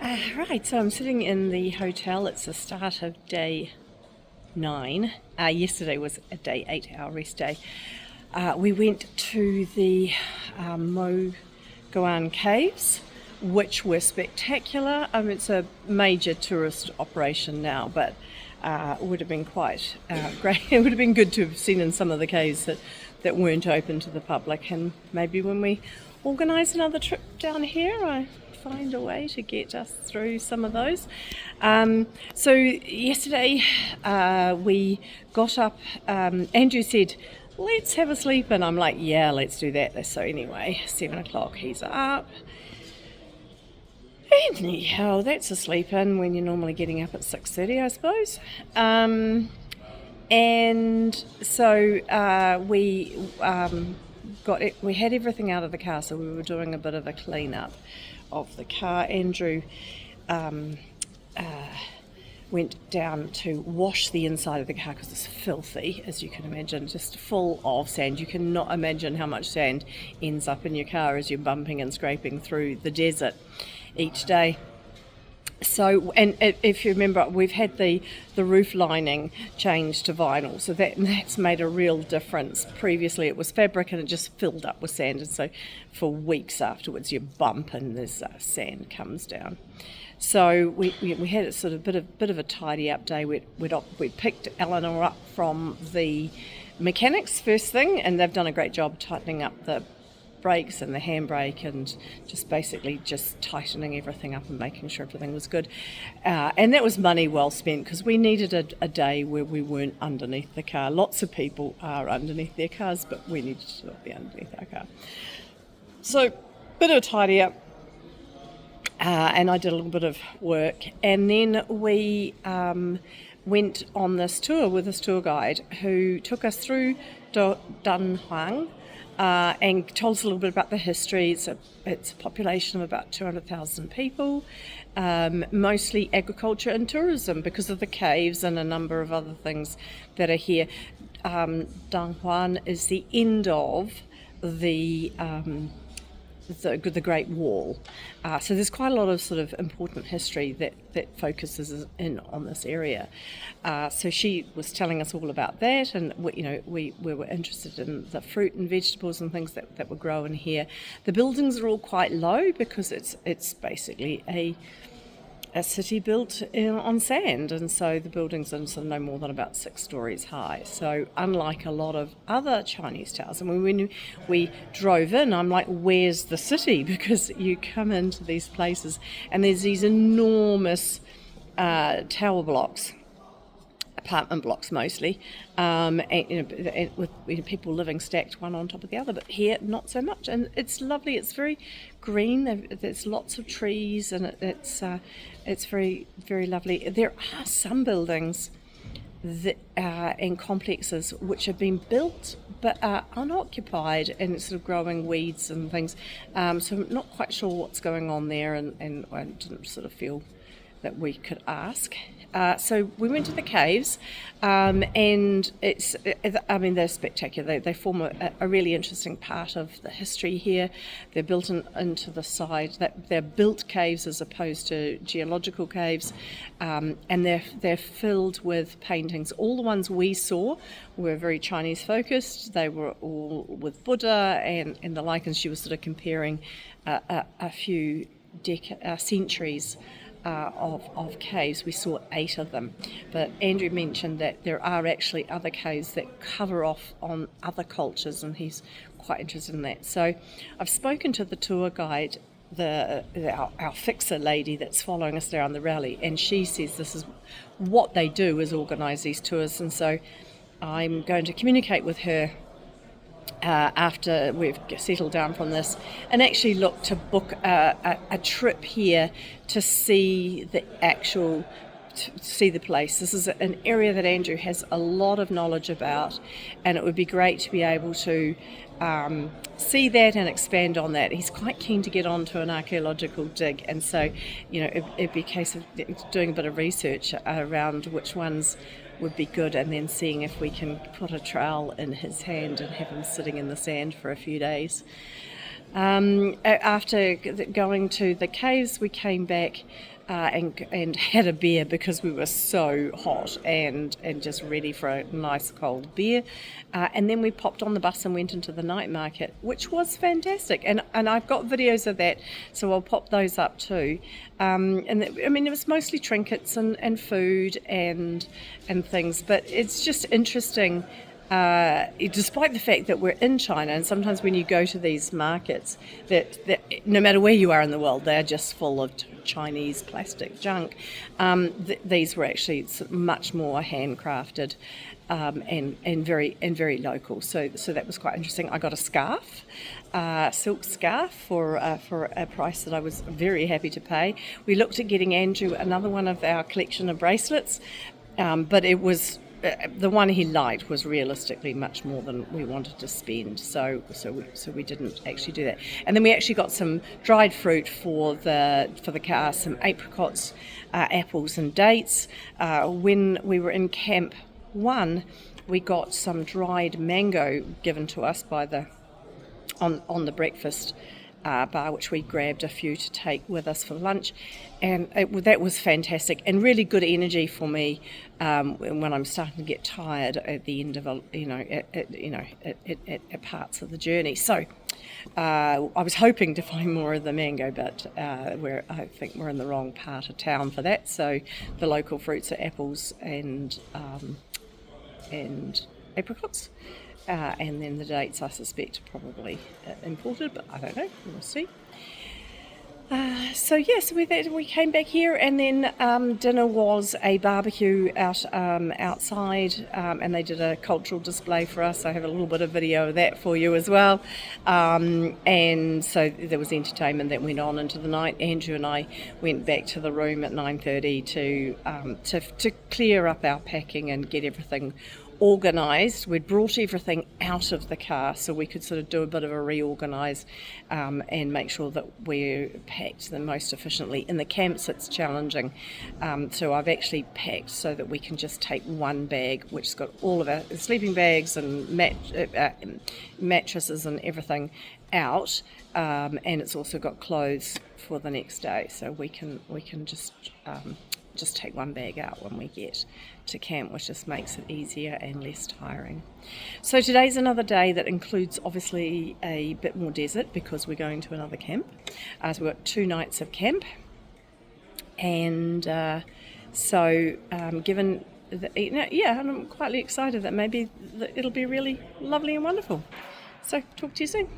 Right, so I'm sitting in the hotel. It's the start of day 9. Yesterday was a day 8, our rest day. We went to the Mo Goan caves, which were spectacular. It's a major tourist operation now, but it would have been quite great. It would have been good to have seen in some of the caves that weren't open to the public, and maybe when we organise another trip down here, I find a way to get us through some of those. So yesterday we got up. Andrew said, let's have a sleep, and I'm like, yeah, let's do that. So anyway, 7 o'clock he's up. Anyhow, that's a sleep in when you're normally getting up at 6:30, I suppose. And so we had everything out of the car, so we were doing a bit of a clean up of the car. Andrew went down to wash the inside of the car because it's filthy, as you can imagine, just full of sand. You cannot imagine how much sand ends up in your car as you're bumping and scraping through the desert each day. So, and if you remember, we've had the roof lining changed to vinyl, so that's made a real difference. Previously it was fabric and it just filled up with sand, and so for weeks afterwards you bump and there's sand comes down. So we had a sort of bit of a tidy up day. We'd picked Eleanor up from the mechanics first thing, and they've done a great job tightening up the brakes and the handbrake and just basically just tightening everything up and making sure everything was good. And that was money well spent because we needed a day where we weren't underneath the car. Lots of people are underneath their cars, but we needed to not be underneath our car. So, bit of a tidy up. And I did a little bit of work. And then we went on this tour with this tour guide who took us through Dunhuang, and told us a little bit about the history. It's a population of about 200,000 people, mostly agriculture and tourism because of the caves and a number of other things that are here. Dunhuang is the end of the Great Wall. So there's quite a lot of sort of important history that focuses in on this area. So she was telling us all about that, and we were interested in the fruit and vegetables and things that were grown here. The buildings are all quite low because it's basically a city built on sand, and so the buildings are sort of no more than about 6 stories high. So unlike a lot of other Chinese towns, and when we drove in, I'm like, where's the city? Because you come into these places and there's these enormous tower blocks, apartment blocks mostly, and with people living stacked one on top of the other. But here, not so much, and it's lovely. It's very green. There's lots of trees, and it's very, very lovely. There are some buildings that and complexes which have been built but are unoccupied, and it's sort of growing weeds and things. So I'm not quite sure what's going on there, and I didn't sort of feel that we could ask. So we went to the caves, and they're spectacular. They form a really interesting part of the history here. They're built into the side. They're built caves as opposed to geological caves, and they're filled with paintings. All the ones we saw were very Chinese focused. They were all with Buddha and the like, and she was sort of comparing a few centuries of caves. We saw 8 of them, but Andrew mentioned that there are actually other caves that cover off on other cultures, and he's quite interested in that. So I've spoken to the tour guide, our fixer lady that's following us around the rally, and she says this is what they do, is organise these tours, and so I'm going to communicate with her after we've settled down from this, and actually look to book a trip here to see the place. This is an area that Andrew has a lot of knowledge about, and it would be great to be able to see that and expand on that. He's quite keen to get onto an archaeological dig, and so it'd be a case of doing a bit of research around which ones would be good, and then seeing if we can put a trowel in his hand and have him sitting in the sand for a few days. After going to the caves, we came back and had a beer because we were so hot and just ready for a nice cold beer. And then we popped on the bus and went into the night market, which was fantastic. And I've got videos of that, so I'll pop those up too. It was mostly trinkets and food and things, but it's just interesting. Despite the fact that we're in China, and sometimes when you go to these markets, that no matter where you are in the world, they're just full of Chinese plastic junk. These were actually much more handcrafted and very local. So that was quite interesting. I got a scarf, silk scarf for a price that I was very happy to pay. We looked at getting Andrew another one of our collection of bracelets, but it was. The one he liked was realistically much more than we wanted to spend, so we didn't actually do that. And then we actually got some dried fruit for the car, some apricots, apples, and dates. When we were in Camp 1, we got some dried mango given to us by on the breakfast bar, which we grabbed a few to take with us for lunch, and that was fantastic and really good energy for me when I'm starting to get tired at the end of at parts of the journey. So I was hoping to find more of the mango, but I think we're in the wrong part of town for that. So the local fruits are apples and apricots. And then the dates, I suspect, are probably imported, but I don't know. We'll see. So we came back here, and then dinner was a barbecue outside, and they did a cultural display for us. I have a little bit of video of that for you as well. And so there was entertainment that went on into the night. Andrew and I went back to the room at 9:30 to clear up our packing and get everything organised. We'd brought everything out of the car so we could sort of do a bit of a reorganise and make sure that we're packed the most efficiently. In the camps it's challenging, so I've actually packed so that we can just take one bag which has got all of our sleeping bags and mattresses and everything out, and it's also got clothes for the next day, so we can just take one bag out when we get to camp, which just makes it easier and less tiring. So today's another day that includes obviously a bit more desert because we're going to another camp. So we've got 2 nights of camp, and given that, and I'm quite excited that maybe it'll be really lovely and wonderful. So talk to you soon.